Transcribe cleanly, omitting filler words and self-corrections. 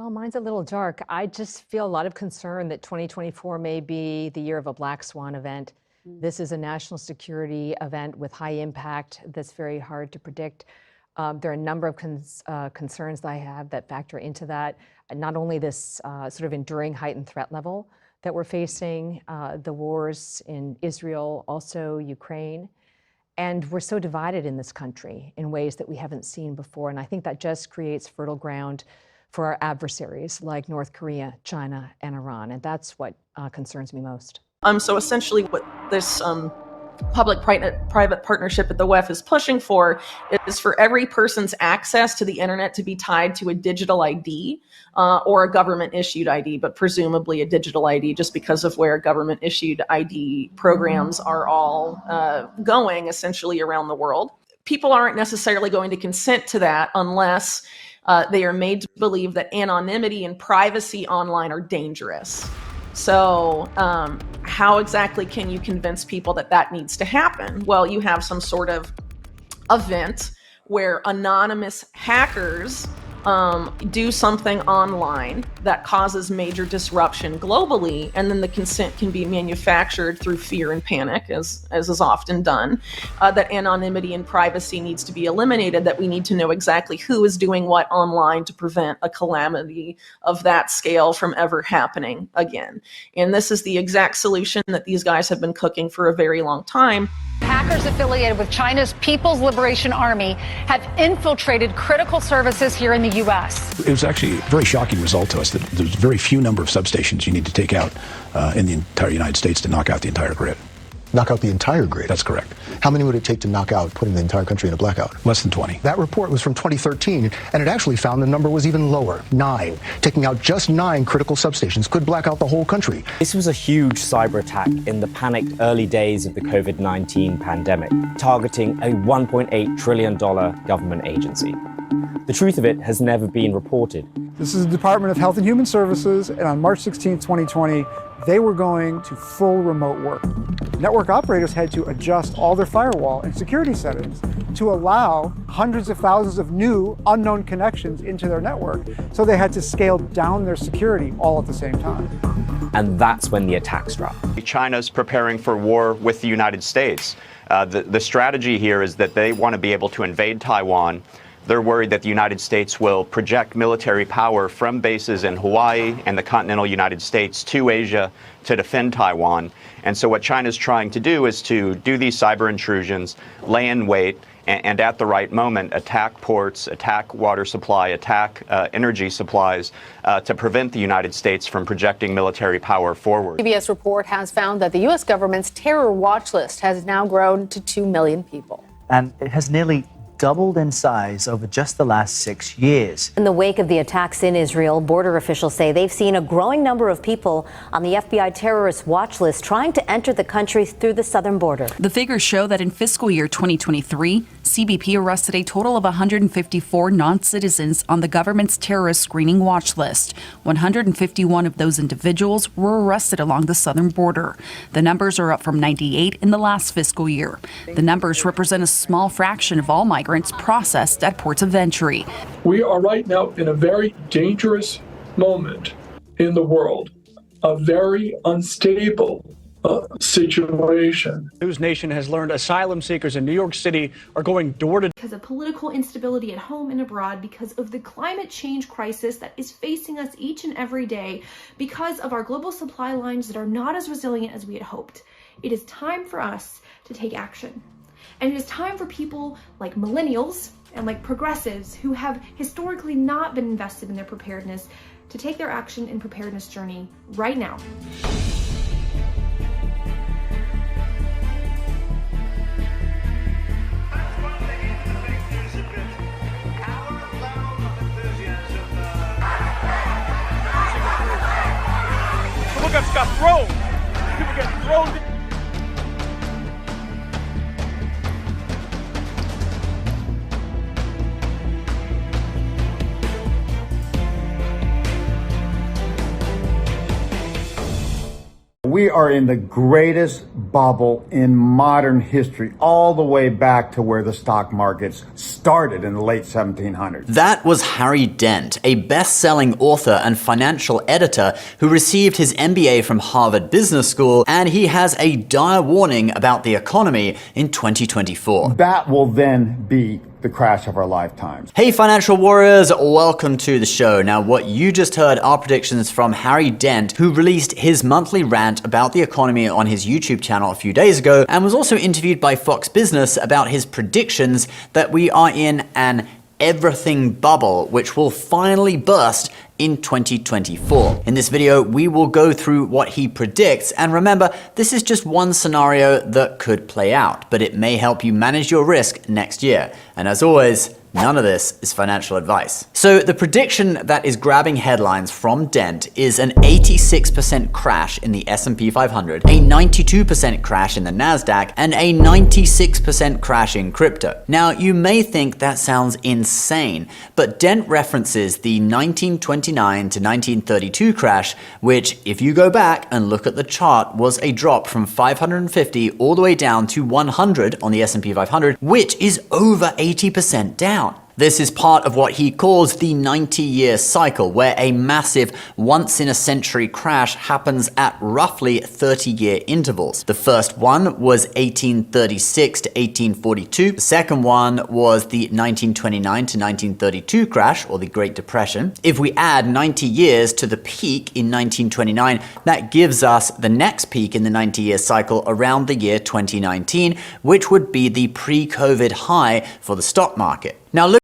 Well, mine's a little dark. I just feel a lot of concern that 2024 may be the year of a black swan event. This is a national security event with high impact that's very hard to predict. There are a number of concerns that I have that factor into that. Not only this sort of enduring heightened threat level that we're facing, the wars in Israel, also Ukraine. And we're so divided in this country in ways that we haven't seen before. And I think that just creates fertile ground for our adversaries like North Korea, China, and Iran. And that's what concerns me most. So essentially what this public-private partnership at the WEF is pushing for is for every person's access to the internet to be tied to a digital ID or a government-issued ID, but presumably a digital ID just because of where government-issued ID programs are all going essentially around the world. People aren't necessarily going to consent to that unless they are made to believe that anonymity and privacy online are dangerous. So how exactly can you convince people that that needs to happen? Well, you have some sort of event where anonymous hackers do something online that causes major disruption globally, and then the consent can be manufactured through fear and panic, as is often done, that anonymity and privacy needs to be eliminated, that we need to know exactly who is doing what online to prevent a calamity of that scale from ever happening again. And this is the exact solution that these guys have been cooking for a very long time. Hackers affiliated with China's People's Liberation Army have infiltrated critical services here in the U.S. It was actually a very shocking result to us that there's very few number of substations you need to take out in the entire United States to knock out the entire grid. Knock out the entire grid? That's correct. How many would it take to knock out, putting the entire country in a blackout? Less than 20. That report was from 2013, and it actually found the number was even lower, 9. Taking out just 9 critical substations could black out the whole country. This was a huge cyber attack in the panicked early days of the COVID-19 pandemic, targeting a $1.8 trillion government agency. The truth of it has never been reported. This is the Department of Health and Human Services, and on March 16, 2020, they were going to full remote work. Network operators had to adjust all their firewall and security settings to allow hundreds of thousands of new unknown connections into their network. So they had to scale down their security all at the same time. And that's when the attack struck. China's preparing for war with the United States. The strategy here is that they want to be able to invade Taiwan. They're worried that the United States will project military power from bases in Hawaii and the continental United States to Asia to defend Taiwan. And so what China's trying to do is to do these cyber intrusions, lay in wait, and at the right moment attack ports, attack water supply, attack energy supplies to prevent the United States from projecting military power forward. CBS report has found that the U.S. government's terror watch list has now grown to 2 million people. And it has nearly doubled in size over just the last 6 years. In the wake of the attacks in Israel, border officials say they've seen a growing number of people on the FBI terrorist watch list trying to enter the country through the southern border. The figures show that in fiscal year 2023, CBP arrested a total of 154 non-citizens on the government's terrorist screening watch list. 151 of those individuals were arrested along the southern border. The numbers are up from 98 in the last fiscal year. The numbers represent a small fraction of all migrants processed at ports of entry. We are right now in a very dangerous moment in the world, a very unstable situation. News Nation has learned asylum seekers in New York City are going door to door. Because of political instability at home and abroad, because of the climate change crisis that is facing us each and every day, because of our global supply lines that are not as resilient as we had hoped. It is time for us to take action. And it is time for people like millennials and like progressives who have historically not been invested in their preparedness to take their action and preparedness journey right now. Look, I just got thrown. People get thrown. We are in the greatest bubble in modern history, all the way back to where the stock markets started in the late 1700s. That was Harry Dent, a best-selling author and financial editor who received his MBA from Harvard Business School, and he has a dire warning about the economy in 2024. That will then be the crash of our lifetimes. Hey financial warriors, welcome to the show. Now what you just heard are predictions from Harry Dent, who released his monthly rant about the economy on his YouTube channel a few days ago, and was also interviewed by Fox Business about his predictions that we are in an everything bubble, which will finally burst in 2024. In this video, we will go through what he predicts, and remember, this is just one scenario that could play out, but it may help you manage your risk next year. And as always, none of this is financial advice. So the prediction that is grabbing headlines from Dent is an 86% crash in the S&P 500, a 92% crash in the NASDAQ, and a 96% crash in crypto. Now, you may think that sounds insane, but Dent references the 1929 to 1932 crash, which, if you go back and look at the chart, was a drop from 550 all the way down to 100 on the S&P 500, which is over 80% down. This is part of what he calls the 90-year cycle, where a massive once-in-a-century crash happens at roughly 30-year intervals. The first one was 1836 to 1842. The second one was the 1929 to 1932 crash, or the Great Depression. If we add 90 years to the peak in 1929, that gives us the next peak in the 90-year cycle around the year 2019, which would be the pre-COVID high for the stock market. Now look